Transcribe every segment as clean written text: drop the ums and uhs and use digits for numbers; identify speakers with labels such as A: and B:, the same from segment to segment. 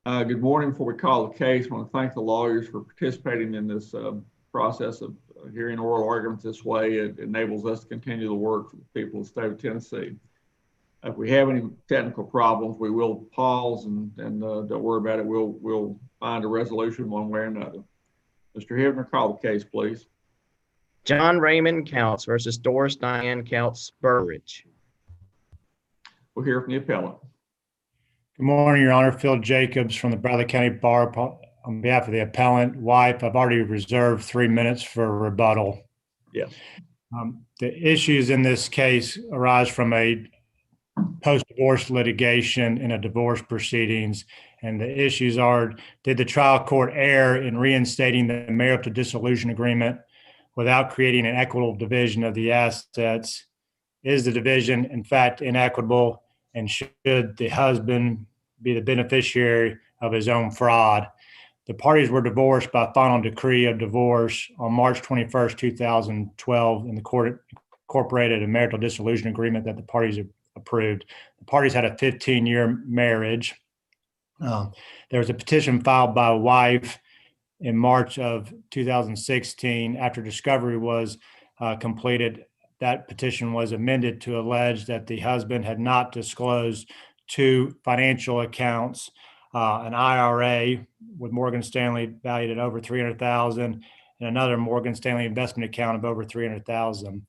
A: Good morning. Before we call the case, I want to thank the lawyers for participating in this process of hearing oral arguments this way. It enables us to continue the work for the people of the state of Tennessee. If we have any technical problems, we will pause and don't worry about it. We'll find a resolution one way or another. Mr. Hibner, call the case, please.
B: John Raymond Kautz versus Doris Diane Kautz Berberich.
A: We'll hear from the appellant.
C: Good morning, Your Honor. Phil Jacobs from the Bradley County Bar on behalf of the appellant wife. I've already reserved 3 minutes for rebuttal.
A: Yes.
C: The issues in this case arise from a post-divorce litigation in a divorce proceedings. And the issues are, did the trial court err in reinstating the marital dissolution agreement without creating an equitable division of the assets? Is the division, in fact, inequitable? And should the husband be the beneficiary of his own fraud? The parties were divorced by final decree of divorce on March 21st, 2012, and the court incorporated a marital dissolution agreement that the parties approved. The parties had a 15-year marriage. There was a petition filed by a wife in March of 2016 after discovery was completed. That petition was amended to allege that the husband had not disclosed two financial accounts, an IRA with Morgan Stanley valued at over $300,000 and another Morgan Stanley investment account of over $300,000.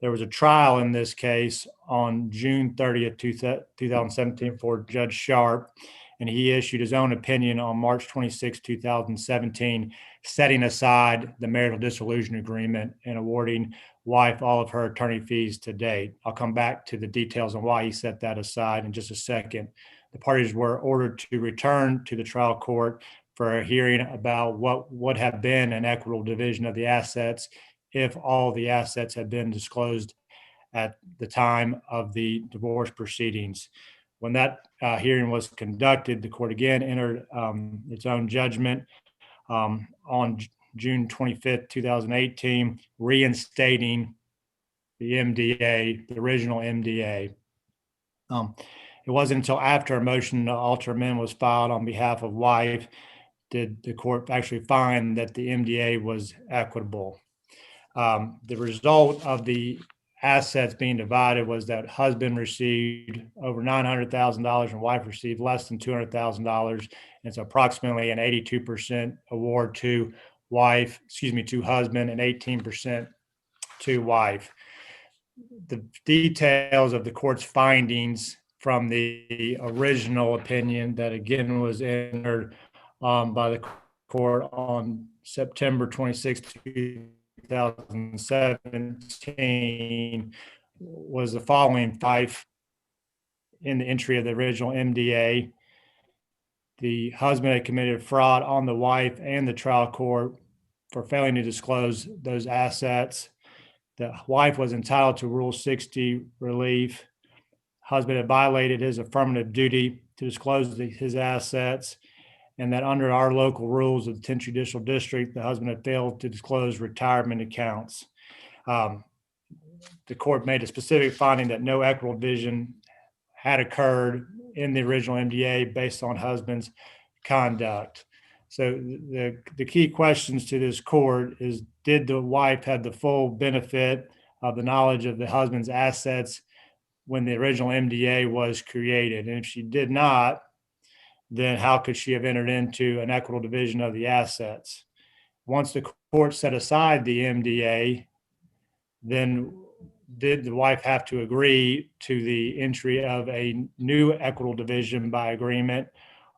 C: There was a trial in this case on June 30th, 2017 for Judge Sharp, and he issued his own opinion on March 26, 2017, setting aside the marital dissolution agreement and awarding wife all of her attorney fees to date. I'll come back to the details on why he set that aside in just a second. The parties were ordered to return to the trial court for a hearing about what would have been an equitable division of the assets if all the assets had been disclosed at the time of the divorce proceedings. When that hearing was conducted, the court again entered its own judgment on June 25th, 2018, reinstating the MDA, the original MDA. It wasn't until after a motion to alter amend was filed on behalf of wife did the court actually find that the MDA was equitable. The result of the assets being divided was that husband received over $900,000 and wife received less than $200,000. It's approximately an 82% award to to husband and 18% to wife. The details of the court's findings from the original opinion that again was entered by the court on September 26, 2017 was the following: wife in the entry of the original MDA. The husband had committed fraud on the wife and the trial court for failing to disclose those assets. The wife was entitled to Rule 60 relief. Husband had violated his affirmative duty to disclose his assets, and that under our local rules of the 10th Judicial District, the husband had failed to disclose retirement accounts. The court made a specific finding that no equitable division had occurred in the original MDA based on husband's conduct. So the key questions to this court is, did the wife have the full benefit of the knowledge of the husband's assets when the original MDA was created? And if she did not, then how could she have entered into an equitable division of the assets? Once the court set aside the MDA, then did the wife have to agree to the entry of a new equitable division by agreement,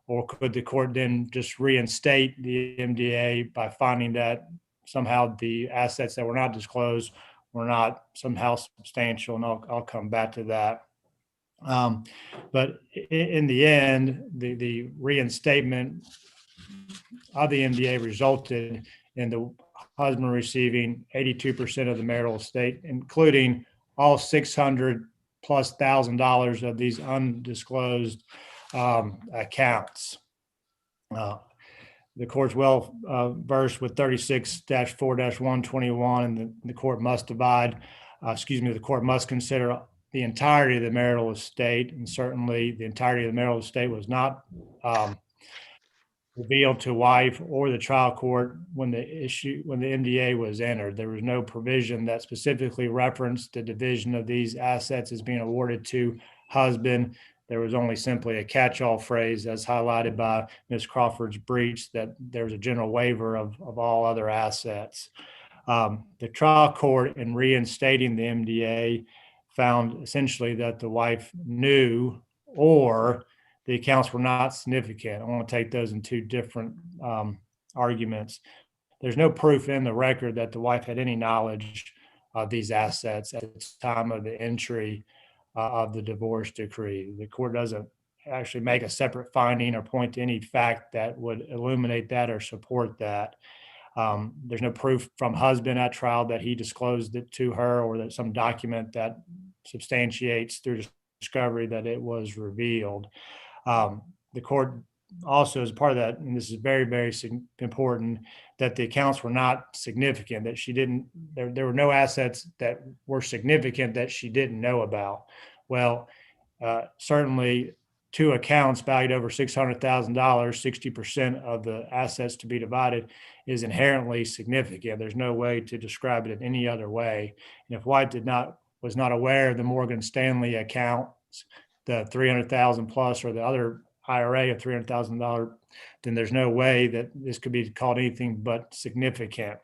C: or could the court then just reinstate the MDA by finding that somehow the assets that were not disclosed were not somehow substantial? And I'll come back to that. But in the end, the reinstatement of the MDA resulted in the husband receiving 82% of the marital estate, including all $600,000+ of these undisclosed accounts. The court's well versed with 36-4-121, and the court must the court must consider the entirety of the marital estate, and certainly the entirety of the marital estate was not revealed to wife or the trial court when the MDA was entered. There was no provision that specifically referenced the division of these assets as being awarded to husband. There was only simply a catch-all phrase, as highlighted by Ms. Crawford's breach, that there was a general waiver of all other assets. The trial court, in reinstating the MDA, found essentially that the wife knew or the accounts were not significant. I want to take those in two different arguments. There's no proof in the record that the wife had any knowledge of these assets at the time of the entry of the divorce decree. The court doesn't actually make a separate finding or point to any fact that would illuminate that or support that. There's no proof from husband at trial that he disclosed it to her, or that some document that substantiates through discovery that it was revealed. The court also, as part of that, and this is very, very important, that the accounts were not significant, that she didn't, there were no assets that were significant that she didn't know about. Well, certainly two accounts valued over $600,000, 60% of the assets to be divided is inherently significant. There's no way to describe it in any other way. And if wife was not aware of the Morgan Stanley accounts, the 300,000 plus, or the other IRA of $300,000, then there's no way that this could be called anything but significant.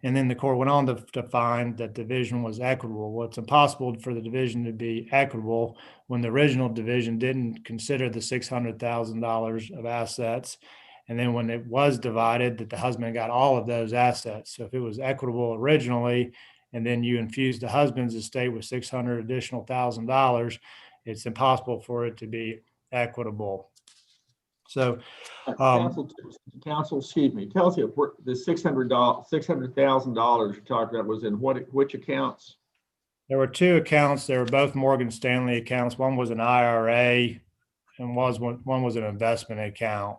C: And then the court went on to find that division was equitable. Well, it's impossible for the division to be equitable when the original division didn't consider the $600,000 of assets. And then when it was divided, that the husband got all of those assets. So if it was equitable originally, and then you infused the husband's estate with $600,000 additional, it's impossible for it to be equitable. So,
A: counsel, excuse me, tell us if the $600,000 you're talking about was in which accounts?
C: There were two accounts. They were both Morgan Stanley accounts. One was an IRA, and one was an investment account.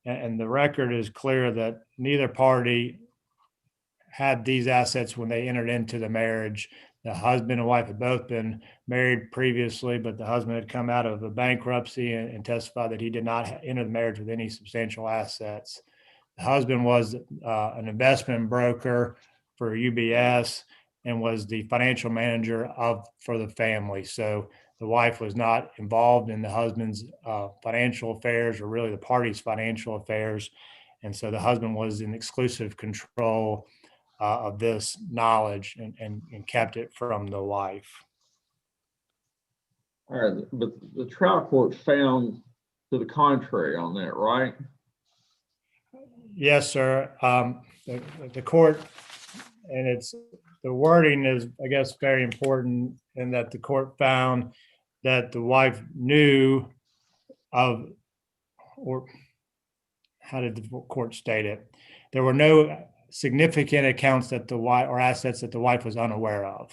C: And the record is clear that neither party had these assets when they entered into the marriage. The husband and wife had both been married previously, but the husband had come out of a bankruptcy and testified that he did not enter the marriage with any substantial assets. The husband was an investment broker for UBS and was the financial manager for the family. So the wife was not involved in the husband's financial affairs, or really the party's financial affairs. And so the husband was in exclusive control of this knowledge and kept it from the wife.
A: All right, but the trial court found to the contrary on that, right?
C: Yes, sir. The court, and the wording is, I guess, very important, in that the court found that the wife knew of, or how did the court state it? There were no significant accounts that the wife, or assets that the wife, was unaware of.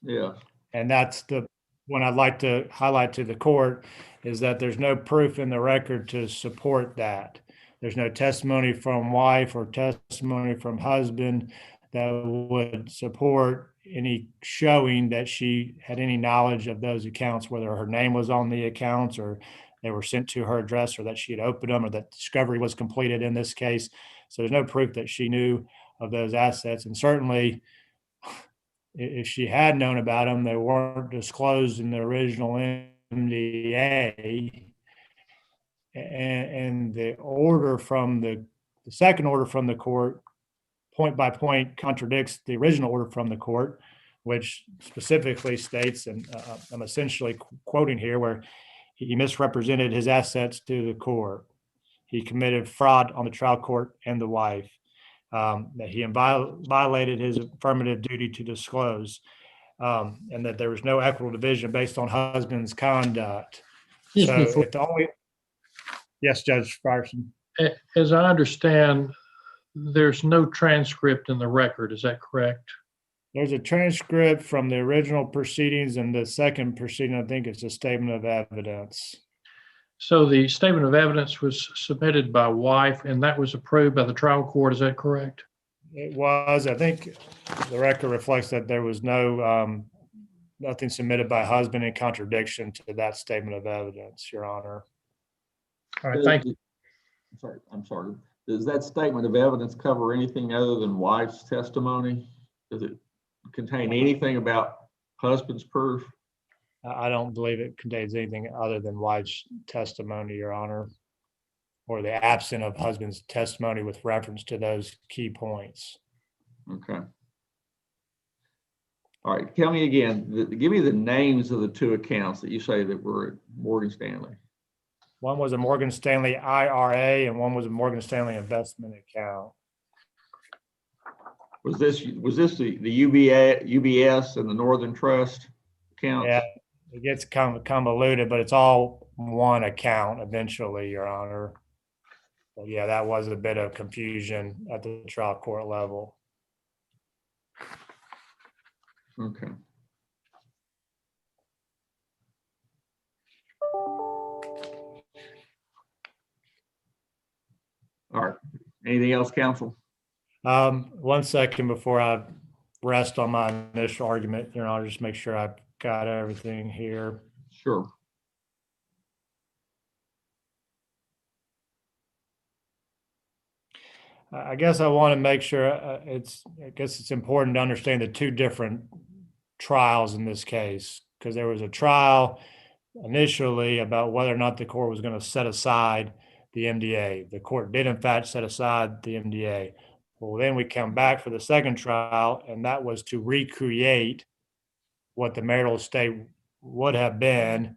A: Yeah.
C: And that's the one I'd like to highlight to the court, is that there's no proof in the record to support that. There's no testimony from wife or testimony from husband that would support any showing that she had any knowledge of those accounts, whether her name was on the accounts, or they were sent to her address, or that she had opened them, or that discovery was completed in this case. So there's no proof that she knew of those assets. And certainly, if she had known about them, they weren't disclosed in the original MDA. And the order from the second order from the court, point by point, contradicts the original order from the court, which specifically states, and I'm essentially quoting here, where he misrepresented his assets to the court. He committed fraud on the trial court and the wife. That he violated his affirmative duty to disclose, and that there was no equitable division based on husband's conduct. Yes, Judge Frierson.
D: As I understand, there's no transcript in the record. Is that correct?
C: There's a transcript from the original proceedings, and the second proceeding, I think, it's a statement of evidence.
D: So the statement of evidence was submitted by wife, and that was approved by the trial court. Is that correct?
C: It was. I think the record reflects that there was nothing submitted by husband in contradiction to that statement of evidence, Your Honor.
D: All right, thank you.
A: I'm sorry. Does that statement of evidence cover anything other than wife's testimony? Does it contain anything about husband's proof?
C: I don't believe it contains anything other than wife's testimony, Your Honor, or the absence of husband's testimony with reference to those key points.
A: Okay. All right, tell me again, give me the names of the two accounts that you say that were at Morgan Stanley.
C: One was a Morgan Stanley IRA and one was a Morgan Stanley investment account.
A: Was this the UBS and the Northern Trust accounts?
C: Yeah, it gets convoluted, but it's all one account eventually, Your Honor. But yeah, that was a bit of confusion at the trial court level.
A: Okay. All right. Anything else, counsel?
C: 1 second before I rest on my initial argument, Your Honor, just make sure I've got everything here.
A: Sure.
C: I guess I want to make sure I guess it's important to understand the two different trials in this case, because there was a trial initially about whether or not the court was going to set aside the MDA. The court did in fact set aside the MDA. Well, then we come back for the second trial, and that was to recreate what the marital estate would have been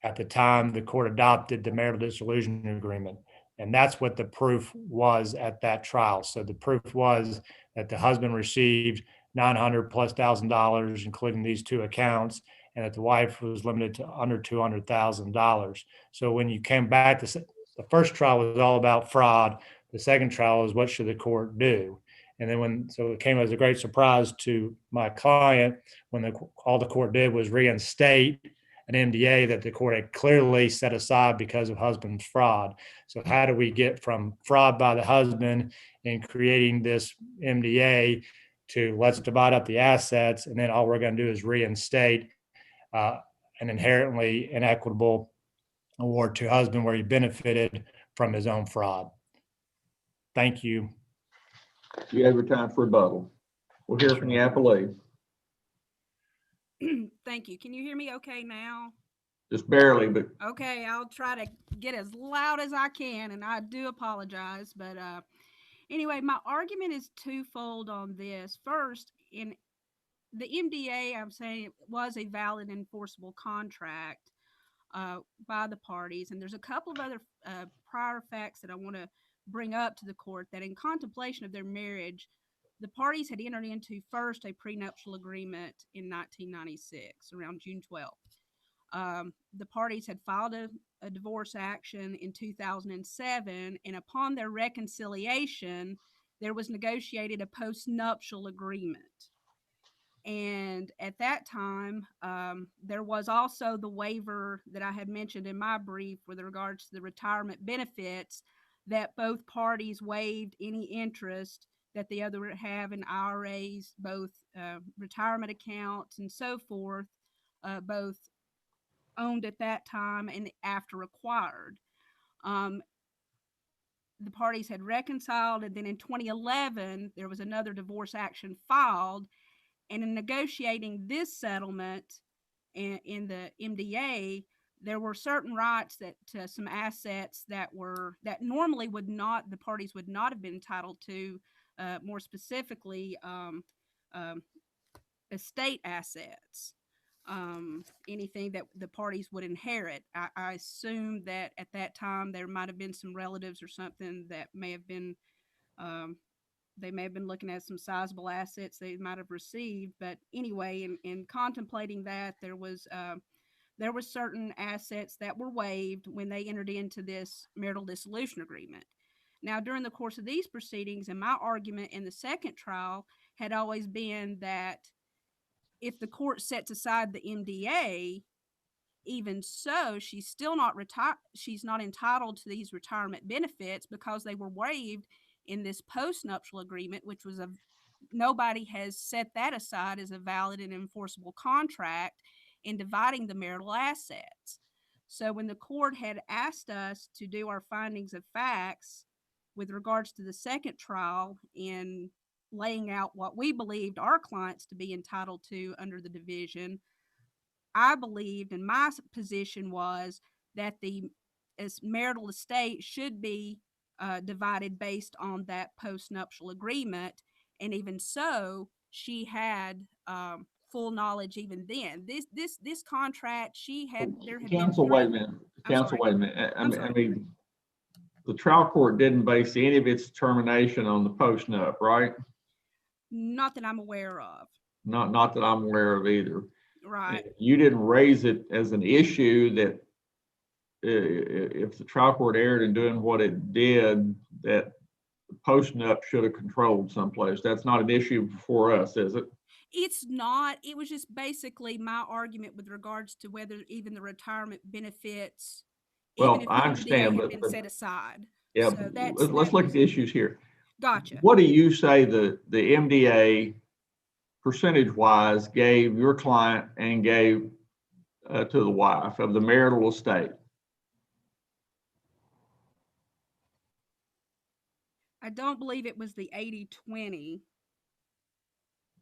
C: at the time the court adopted the marital dissolution agreement. And that's what the proof was at that trial. So the proof was that the husband received $900,000+, including these two accounts, and that the wife was limited to under $200,000. So when you came back, the first trial was all about fraud. The second trial is what should the court do? And then so it came as a great surprise to my client when all the court did was reinstate an MDA that the court had clearly set aside because of husband's fraud. So how do we get from fraud by the husband and creating this MDA to let's divide up the assets, and then all we're going to do is reinstate an inherently inequitable award to husband where he benefited from his own fraud? Thank you.
A: You have your time for rebuttal. We'll hear from the appellee.
E: Thank you. Can you hear me okay now?
A: Just barely, but
E: Okay, I'll try to get as loud as I can, and I do apologize. But anyway, my argument is twofold on this. First, in the MDA, I'm saying it was a valid enforceable contract by the parties. And there's a couple of other prior facts that I want to bring up to the court that in contemplation of their marriage, the parties had entered into first a prenuptial agreement in 1996, around June 12th. The parties had filed a divorce action in 2007, and upon their reconciliation, there was negotiated a postnuptial agreement. And at that time, there was also the waiver that I had mentioned in my brief with regards to the retirement benefits, that both parties waived any interest that the other would have in IRAs, both retirement accounts and so forth, both owned at that time and after acquired. The parties had reconciled, and then in 2011, there was another divorce action filed. And in negotiating this settlement in the MDA, there were certain rights that some assets that normally the parties would not have been entitled to, more specifically estate assets, anything that the parties would inherit. I assume that at that time there might have been some relatives or something that may have been they may have been looking at some sizable assets they might have received. But anyway, in contemplating that, there was certain assets that were waived when they entered into this marital dissolution agreement. Now, during the course of these proceedings, and my argument in the second trial had always been that if the court sets aside the MDA, even so, she's still not she's not entitled to these retirement benefits because they were waived in this postnuptial agreement, which was nobody has set that aside as a valid and enforceable contract in dividing the marital assets. So when the court had asked us to do our findings of facts with regards to the second trial in laying out what we believed our clients to be entitled to under the division, I believed, and my position was that the marital estate should be divided based on that postnuptial agreement. And even so, she had full knowledge even then. This contract, there had been
A: Counsel, wait a
E: three.
A: minute.
E: I'm
A: Counsel,
E: sorry.
A: wait a minute. I
E: I'm
A: mean,
E: sorry.
A: the trial court didn't base any of its determination on the post-nup, right?
E: Not that I'm aware of.
A: Not that I'm aware of either.
E: Right.
A: You didn't raise it as an issue that if the trial court erred in doing what it did, that the post-nup should have controlled someplace. That's not an issue for us, is it?
E: It's not. It was just basically my argument with regards to whether even the retirement benefits,
A: Well,
E: even if
A: I
E: the
A: understand,
E: MDA had been set aside.
A: Yeah,
E: So
A: let's look at the issues here.
E: Gotcha.
A: What do you say the MDA percentage-wise gave your client and gave to the wife of the marital estate?
E: I don't believe it was the 80-20,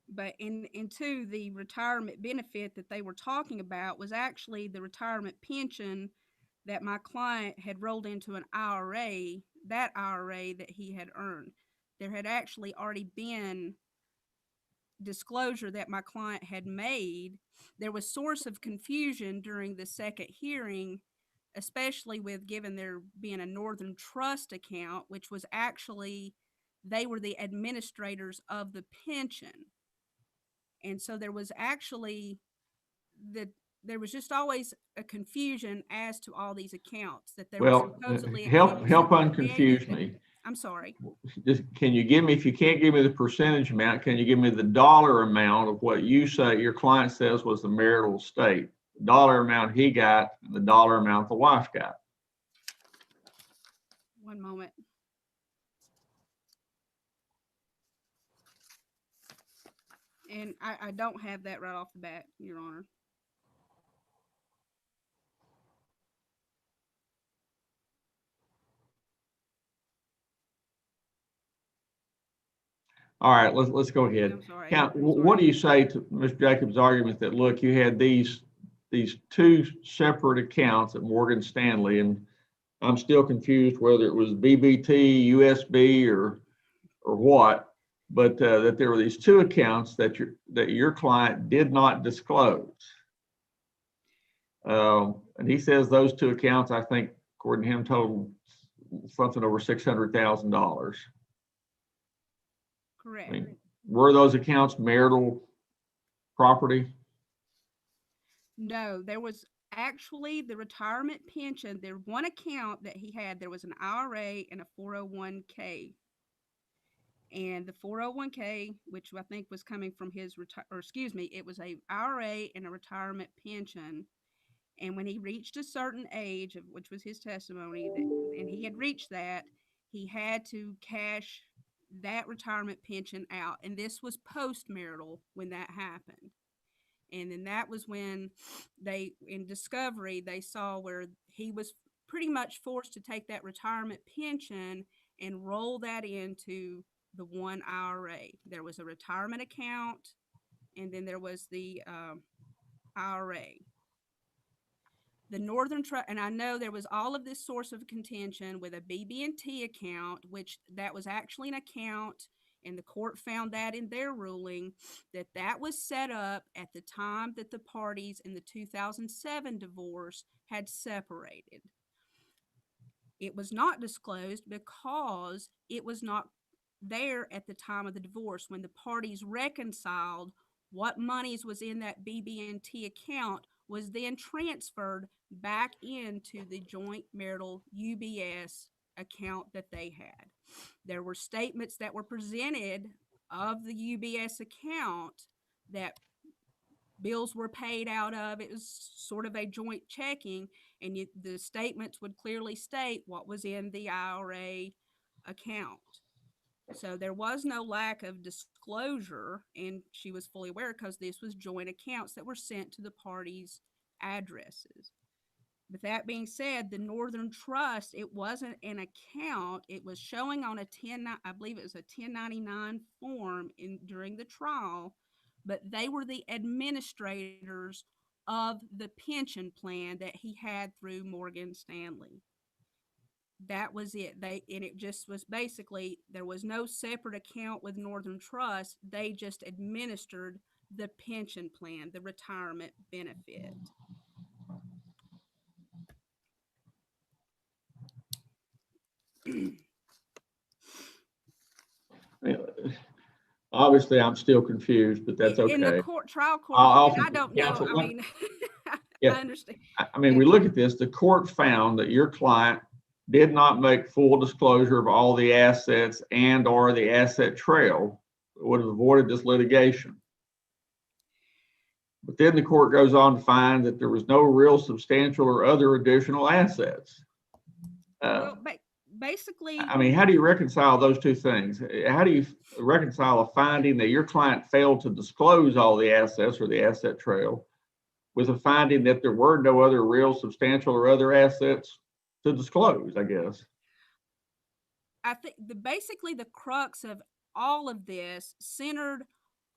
E: but into the retirement benefit that they were talking about was actually the retirement pension that my client had rolled into an IRA, that IRA that he had earned. There had actually already been disclosure that my client had made. There was source of confusion during the second hearing, especially with given there being a Northern Trust account, which was actually, they were the administrators of the pension. And so there was actually there was just always a confusion as to all these accounts that there was supposedly
A: help
E: accounts that were
A: unconfuse
E: created
A: me.
E: I'm sorry.
A: Just can you give me, if you can't give me the percentage amount, can you give me the dollar amount of what you say your client says was the marital estate? The dollar amount he got and the dollar amount the wife got.
E: One moment. And I don't have that right off the bat, Your Honor.
A: All right, let's go ahead.
E: I'm sorry.
A: What do you say to Mr. Jacobs' argument that, look, you had these two separate accounts at Morgan Stanley, and I'm still confused whether it was BBT, USB, or what, but that there were these two accounts that your client did not disclose. And he says those two accounts, I think, according to him, totaled something over $600,000.
E: Correct.
A: I mean, were those accounts marital property?
E: No, there was actually the retirement pension. There one account that he had, there was an IRA and a 401k. And the 401k, which I think was coming from his it was a IRA and a retirement pension. And when he reached a certain age, which was his testimony, and he had reached that, he had to cash that retirement pension out. And this was post-marital when that happened. And then that was when in discovery, they saw where he was pretty much forced to take that retirement pension and roll that into the one IRA. There was a retirement account, and then there was the IRA. The Northern Trust, and I know there was all of this source of contention with a BB&T account, which that was actually an account, and the court found that in their ruling that was set up at the time that the parties in the 2007 divorce had separated. It was not disclosed because it was not there at the time of the divorce. When the parties reconciled, what monies was in that BB&T account was then transferred back into the joint marital UBS account that they had. There were statements that were presented of the UBS account that bills were paid out of. It was sort of a joint checking, and the statements would clearly state what was in the IRA account. So there was no lack of disclosure, and she was fully aware because this was joint accounts that were sent to the parties' addresses. But that being said, the Northern Trust, it wasn't an account. It was showing on a I believe it was a 1099 form during the trial, but they were the administrators of the pension plan that he had through Morgan Stanley. That was it. And it just was basically, there was no separate account with Northern Trust. They just administered the pension plan, the retirement benefit.
A: Obviously, I'm still confused, but that's okay.
E: In the trial court, I don't know.
A: Counsel,
E: I mean,
A: yeah,
E: I understand.
A: I mean, we look at this, the court found that your client did not make full disclosure of all the assets and or the asset trail that would have avoided this litigation. But then the court goes on to find that there was no real substantial or other additional assets.
E: Well, basically,
A: I mean, how do you reconcile those two things? How do you reconcile a finding that your client failed to disclose all the assets or the asset trail with a finding that there were no other real substantial or other assets to disclose, I guess?
E: I think basically the crux of all of this centered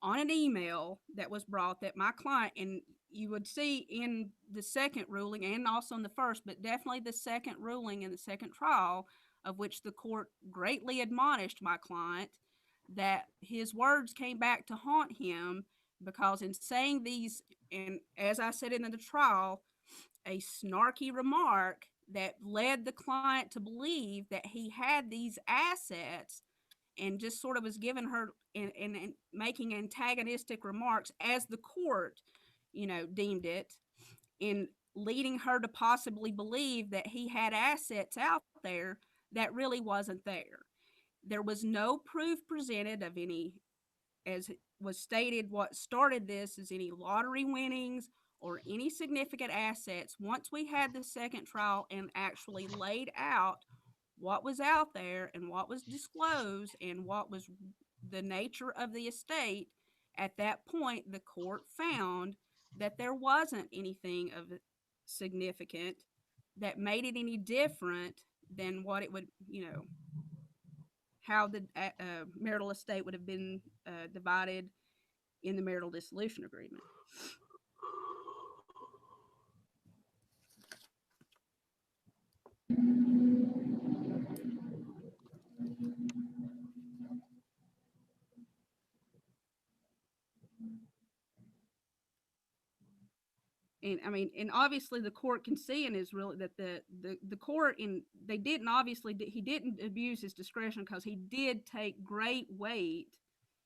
E: on an email that was brought that my client, and you would see in the second ruling and also in the first, but definitely the second ruling in the second trial, of which the court greatly admonished my client, that his words came back to haunt him, because in saying these, and as I said in the trial, a snarky remark that led the client to believe that he had these assets, and just sort of was giving her and making antagonistic remarks as the court, deemed it, in leading her to possibly believe that he had assets out there that really wasn't there. There was no proof presented of any, as was stated, what started this is any lottery winnings or any significant assets. Once we had the second trial and actually laid out what was out there and what was disclosed and what was the nature of the estate, at that point, the court found that there wasn't anything of significant that made it any different than what it would, how the marital estate would have been divided in the marital dissolution agreement. And I mean, and obviously the court can see and is really that the court, he didn't abuse his discretion, because he did take great weight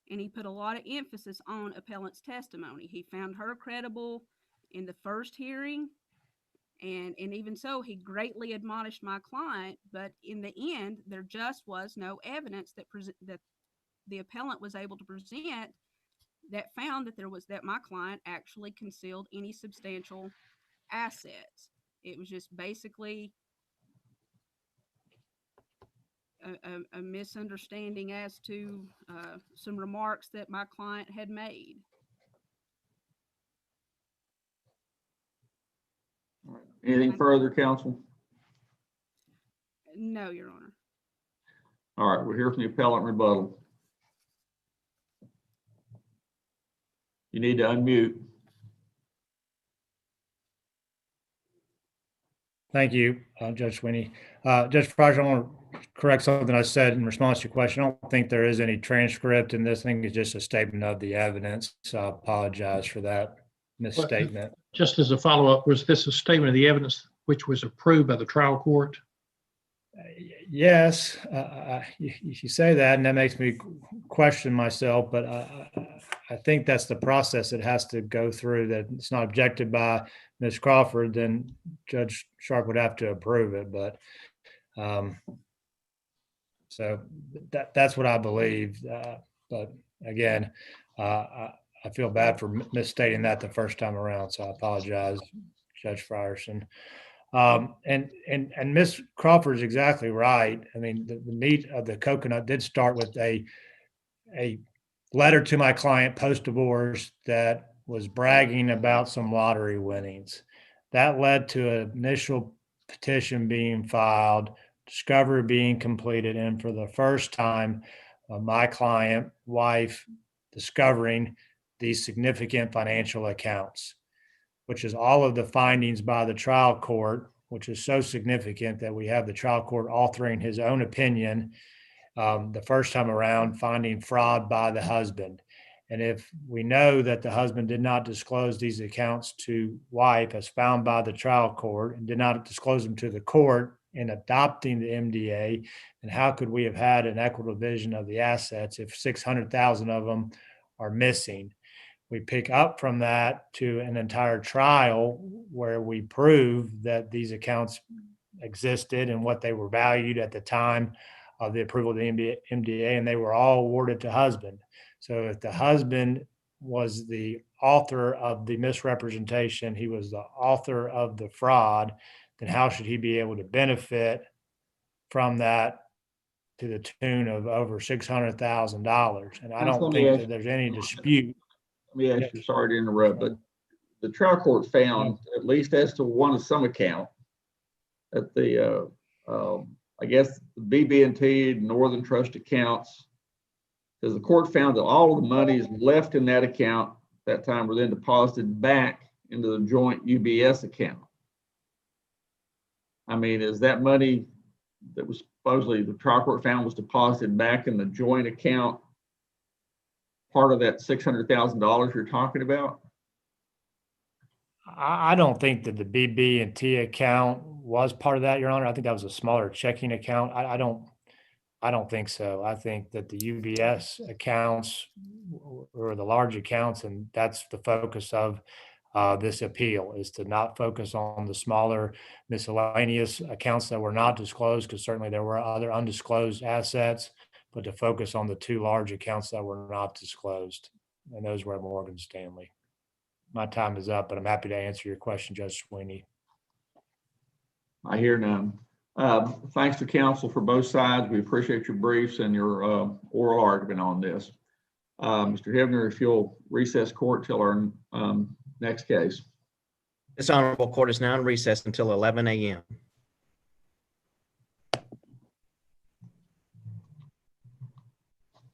E: and he put a lot of emphasis on appellant's testimony. He found her credible in the first hearing, and even so, he greatly admonished my client. But in the end, there just was no evidence that the appellant was able to present that found that my client actually concealed any substantial assets. It was just basically a misunderstanding as to some remarks that my client had made.
A: Anything further, counsel?
E: No, Your Honor.
A: All right, we'll hear from the appellant rebuttal. You need to unmute.
C: Thank you, Judge Sweeney. Judge Fryers, I want to correct something I said in response to your question. I don't think there is any transcript in this thing. It's just a statement of the evidence. So I apologize for that misstatement.
D: Just as a follow-up, was this a statement of the evidence which was approved by the trial court?
C: Yes, you say that, and that makes me question myself, but I think that's the process it has to go through, that it's not objected by Ms. Crawford, then Judge Sharp would have to approve it. But so that's what I believe. But again, I feel bad for misstating that the first time around, so I apologize, Judge Frierson. And Ms. Crawford is exactly right. I mean, the meat of the coconut did start with a letter to my client post-divorce that was bragging about some lottery winnings. That led to an initial petition being filed, discovery being completed, and for the first time, my client, wife, discovering these significant financial accounts, which is all of the findings by the trial court, which is so significant that we have the trial court authoring his own opinion the first time around, finding fraud by the husband. And if we know that the husband did not disclose these accounts to wife as found by the trial court and did not disclose them to the court in adopting the MDA, then how could we have had an equitable division of the assets if 600,000 of them are missing? We pick up from that to an entire trial where we prove that these accounts existed and what they were valued at the time of the approval of the MDA, and they were all awarded to husband. So if the husband was the author of the misrepresentation, he was the author of the fraud, then how should he be able to benefit from that to the tune of over $600,000? And I don't think that there's any dispute.
A: Let me ask you, sorry to interrupt, but the trial court found, at least as to some account, that the, I guess, the BB&T Northern Trust accounts, because the court found that all of the monies left in that account at that time were then deposited back into the joint UBS account. I mean, is that money that was supposedly the trial court found was deposited back in the joint account part of that $600,000 you're talking about?
C: I don't think that the BB&T account was part of that, Your Honor. I think that was a smaller checking account. I don't think so. I think that the UBS accounts were the large accounts, and that's the focus of this appeal, is to not focus on the smaller miscellaneous accounts that were not disclosed, because certainly there were other undisclosed assets, but to focus on the two large accounts that were not disclosed, and those were at Morgan Stanley. My time is up, but I'm happy to answer your question, Judge Sweeney.
A: I hear none. Thanks to counsel for both sides. We appreciate your briefs and your oral argument on this. Mr. Hibner, if you'll recess court till our next case.
B: This honorable court is now in recess until 11 a.m.